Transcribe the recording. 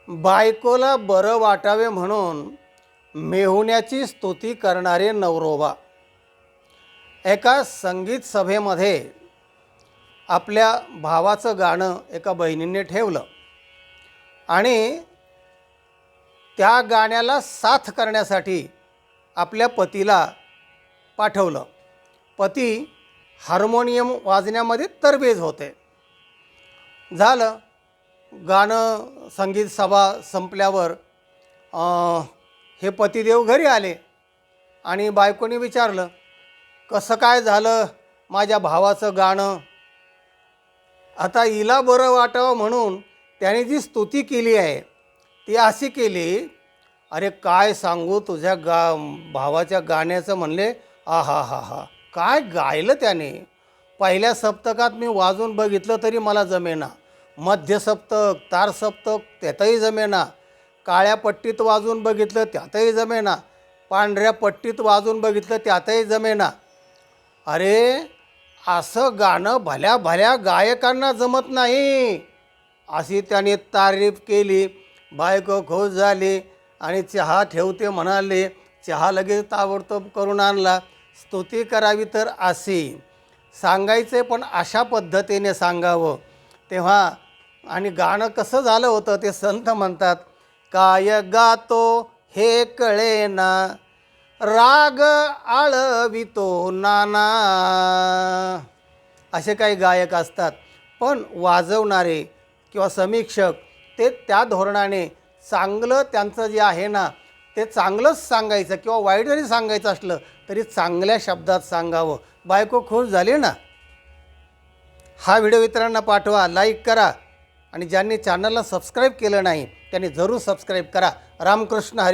बायकोला बरं वाटावे म्हणून मेहुण्याची स्तुती करणारे नवरोबा. एका संगीत सभेमध्ये आपल्या भावाचं गाणं एका बहिणीने ठेवलं आणि त्या गाण्याला साथ करण्यासाठी आपल्या पतीला पाठवलं. पती हार्मोनियम वाजण्यामध्ये तरबेज होते. झालं गाणं, संगीत सभा संपल्यावर हे पतिदेव घरी आले आणि बायकोने विचारलं, कसं काय झालं माझ्या भावाचं गाणं? आता हिला बरं वाटावं म्हणून त्याने जी स्तुती केली आहे ती अशी केली, अरे काय सांगू तुझ्या भावाच्या गाण्याचं. म्हणले आ हा हा हा, काय गायलं त्याने. पहिल्या सप्तकात मी वाजून बघितलं तरी मला जमेना, मध्य सप्तक, तार सप्तक त्यातही जमेना, काळ्या पट्टीत वाजून बघितलं त्यातही जमेना, पांढऱ्या पट्टीत वाजून बघितलं त्यातही जमेना. अरे असं गाणं भल्या भल्या गायकांना जमत नाही, अशी त्याने तारीफ केली. बायको खुश झाली आणि चहा ठेवते म्हणाले. चहा लगेच ताबडतोब करून आणला. स्तुती करावी तर अशी सांगायचे, पण अशा पद्धतीने सांगावं. तेव्हा आणि गाणं कसं झालं होतं ते संत म्हणतात, काय गातो हे कळेना, राग आळवितो नाना. असे काही गायक असतात, पण वाजवणारे किंवा समीक्षक ते त्या धोरणाने चांगलं त्यांचं जे आहे ना ते चांगलंच सांगायचं, किंवा वाईट जरी सांगायचं असलं तरी चांगल्या शब्दात सांगावं. बायको खुश झाली ना. हा व्हिडिओ इतरांना पाठवा, लाईक करा आणि ज्यांनी चॅनलला सबस्क्राईब केलं नाही त्यांनी जरूर सबस्क्राईब करा. रामकृष्ण हरी.